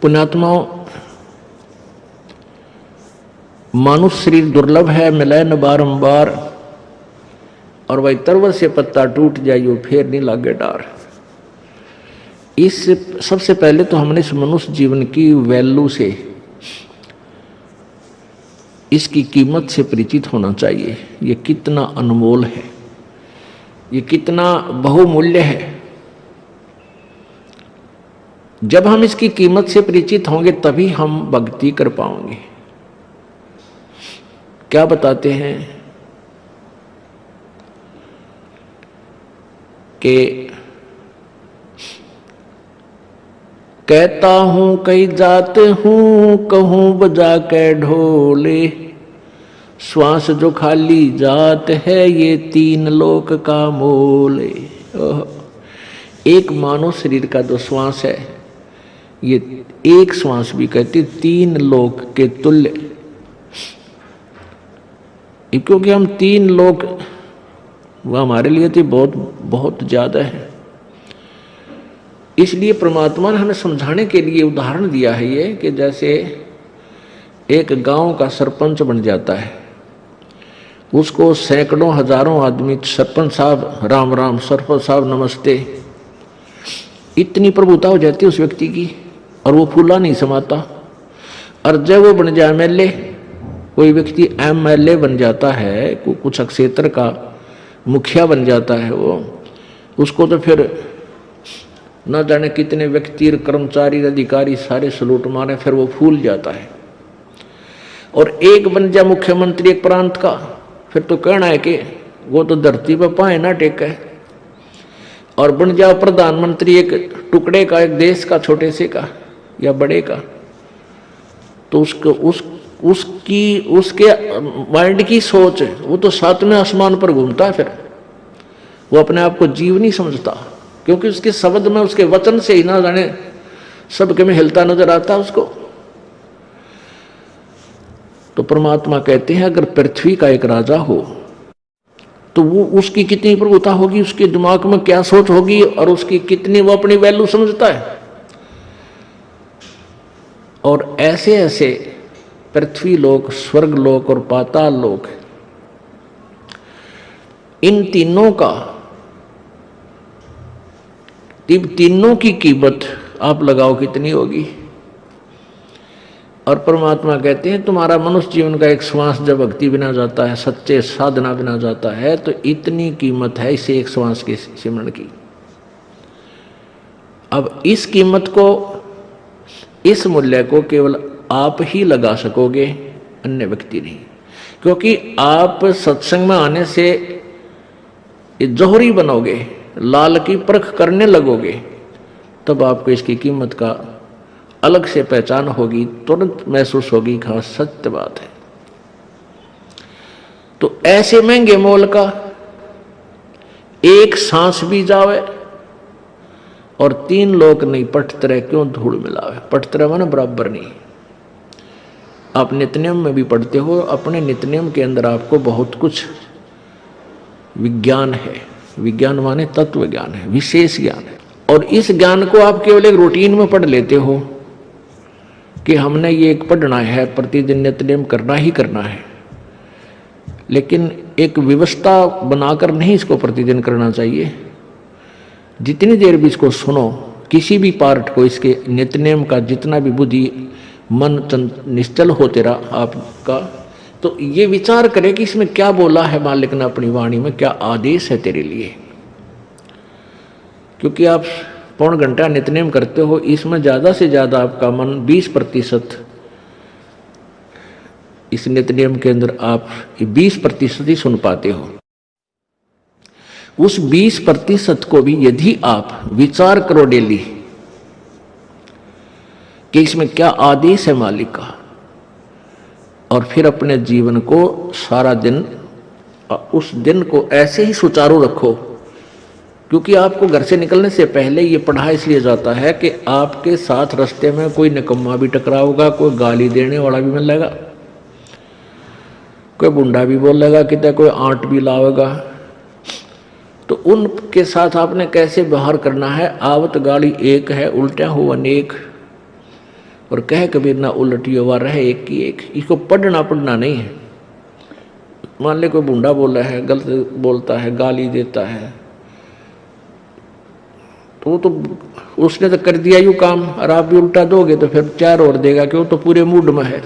पुण्यात्माओं, मानुष शरीर दुर्लभ है, मिले न बारंबार, और वही तरवर से पत्ता टूट जाइयो फिर नहीं लागे डार। इस सबसे पहले तो हमने इस मनुष्य जीवन की वैल्यू से, इसकी कीमत से परिचित होना चाहिए। ये कितना अनमोल है, ये कितना बहुमूल्य है। जब हम इसकी कीमत से परिचित होंगे तभी हम भक्ति कर पाएंगे। क्या बताते हैं कि कहता हूं कई जात हूं, कहूं बजा के ढोले, श्वास जो खाली जात है ये तीन लोक का मोले। एक मानव शरीर का जो श्वास है, ये एक श्वास भी कहते तीन लोक के तुल्य, क्योंकि हम तीन लोक वो हमारे लिए तो बहुत बहुत ज्यादा है। इसलिए परमात्मा ने हमें समझाने के लिए उदाहरण दिया है ये, कि जैसे एक गांव का सरपंच बन जाता है, उसको सैकड़ों हजारों आदमी सरपंच साहब राम राम, सरपंच साहब नमस्ते, इतनी प्रभुता हो जाती है उस व्यक्ति की, और वो फूला नहीं समाता। और जब वो बन जाए एमएलए, कोई व्यक्ति एमएलए बन जाता है, कुछ क्षेत्र का मुखिया बन जाता है वो, उसको तो फिर न जाने कितने व्यक्ति, कर्मचारी, अधिकारी सारे सलूट मारे, फिर वो फूल जाता है। और एक बन जाए मुख्यमंत्री एक प्रांत का, फिर तो कहना है कि वो तो धरती पर पाए ना टेके। और बन जाओ प्रधानमंत्री एक टुकड़े का, एक देश का, छोटे से का या बड़े का, तो उसके माइंड की सोच है, वो तो सातवें आसमान पर घूमता है। फिर वो अपने आप को जीव नहीं समझता, क्योंकि उसके शब्द में, उसके वचन से ही ना जाने सबके में हिलता नजर आता है उसको। तो परमात्मा कहते हैं अगर पृथ्वी का एक राजा हो तो वो उसकी कितनी प्रभुता होगी, उसके दिमाग में क्या सोच होगी, और उसकी कितनी वो अपनी वैल्यू समझता है। और ऐसे ऐसे पृथ्वी लोक, स्वर्ग लोक और पाताल लोक, इन तीनों की कीमत आप लगाओ कितनी होगी। और परमात्मा कहते हैं तुम्हारा मनुष्य जीवन का एक श्वास जब भक्ति बिना जाता है, सच्चे साधना बिना जाता है, तो इतनी कीमत है इसे एक श्वास के सिमरण की। अब इस कीमत को, इस मूल्य को केवल आप ही लगा सकोगे, अन्य व्यक्ति नहीं। क्योंकि आप सत्संग में आने से जौहरी बनोगे, लाल की परख करने लगोगे, तब आपको इसकी कीमत का अलग से पहचान होगी, तुरंत महसूस होगी। खास सत्य बात है। तो ऐसे महंगे मोल का एक सांस भी जावे और तीन लोग नहीं पटतरे क्यों धूल मिलावे। पटतरे माने बराबर नहीं। आप नित्यनियम में भी पढ़ते हो, अपने नित्यनियम के अंदर आपको बहुत कुछ विज्ञान है। विज्ञान माने तत्व ज्ञान है, विशेष ज्ञान है। और इस ज्ञान को आप केवल एक रूटीन में पढ़ लेते हो कि हमने ये एक पढ़ना है, प्रतिदिन नित्यनियम करना ही करना है, लेकिन एक व्यवस्था बनाकर नहीं इसको प्रतिदिन करना चाहिए। जितनी देर भी इसको सुनो, किसी भी पार्ट को, इसके नित्यनियम का जितना भी बुद्धि मन निश्चल हो तेरा आपका, तो ये विचार करे कि इसमें क्या बोला है मालिक ने अपनी वाणी में, क्या आदेश है तेरे लिए। क्योंकि आप पौन घंटा नित्यनेम करते हो, इसमें ज़्यादा से ज़्यादा आपका मन 20% इस नित्यनेम के अंदर आप 20% ही सुन पाते हो। उस 20% को भी यदि आप विचार करो डेली कि इसमें क्या आदेश है मालिक का, और फिर अपने जीवन को सारा दिन, उस दिन को ऐसे ही सुचारू रखो। क्योंकि आपको घर से निकलने से पहले ये पढ़ा इसलिए जाता है कि आपके साथ रास्ते में कोई निकम्मा भी टकराओगा, कोई गाली देने वाला भी मिलेगा, कोई बुंडा भी बोलेगा, कितना कोई आंट भी लावेगा। तो उनके साथ आपने कैसे व्यवहार करना है। आवत गाड़ी एक है, उल्टा हो अनेक। और कह कबीर ना उलटियो वा रहे एक की एक। इसको पढ़ना नहीं है। मान ले कोई बूढ़ा बोला है, गलत बोलता है, गाली देता है, तो उसने तो कर दिया यूँ काम, और आप भी उल्टा दोगे तो फिर 4 और देगा कि वो तो पूरे मूड में है,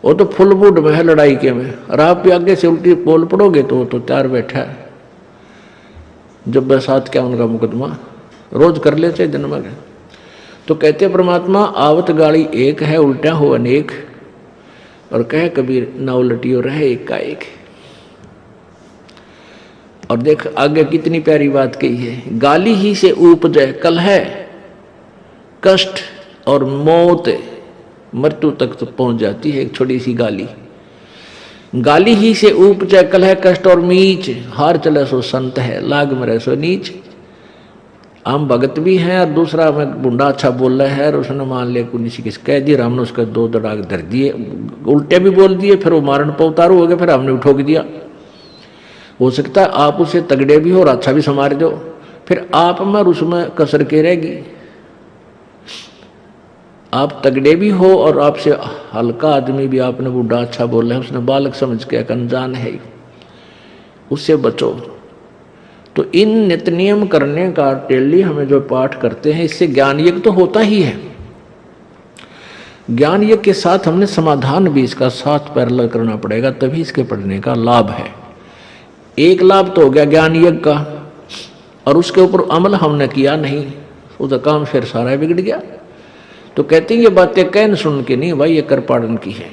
वो तो फुल मूड में है लड़ाई के में, और आप भी आगे से उल्टी बोल पड़ोगे तो वो तो 4 बैठा है। जब बसात क्या उनका मुकदमा रोज कर लेते दिन में। तो कहते परमात्मा आवत गाड़ी एक है, उल्टा हो अनेक, और कहे कबीर ना उलटियो रहे एक का एक। और देख आगे कितनी प्यारी बात कही है, गाली ही से उपजे कलह, कष्ट और मौत, मृत्यु तक तो पहुंच जाती है एक छोटी सी गाली। गाली ही से उपजे कलह कष्ट और मीच, हार चले सो संत है, लाग में रहे सो नीच। हम भगत भी हैं और दूसरा में बुंडा अच्छा बोल रहा है और उसने मान लिया कुछ किस कह दिया, हमने उसके 2 दड़ाग धर दिए, उल्टे भी बोल दिए, फिर वो मारण पर उतारू हो गए, फिर हमने उठोक दिया। हो सकता है आप उसे तगड़े भी हो और अच्छा भी संवार दो, फिर आप में और उसमें कसर के रहेगी। आप तगड़े भी हो और आपसे हल्का आदमी भी आपने बूढ़ा अच्छा बोल रहा है, उसने बालक समझ के अनजान है, उससे बचो। तो इन नित्य नियम करने का डेली हमें जो पाठ करते हैं, इससे ज्ञान यज्ञ तो होता ही है। ज्ञान यज्ञ के साथ हमने समाधान भी इसका साथ पैरेलल करना पड़ेगा, तभी इसके पढ़ने का लाभ है। एक लाभ तो हो गया ज्ञान यज्ञ का, और उसके ऊपर अमल हमने किया नहीं, उसका काम फिर सारा बिगड़ गया। तो कहते हैं ये बातें कहन सुन के नहीं भाई, ये कर पाड़न की है।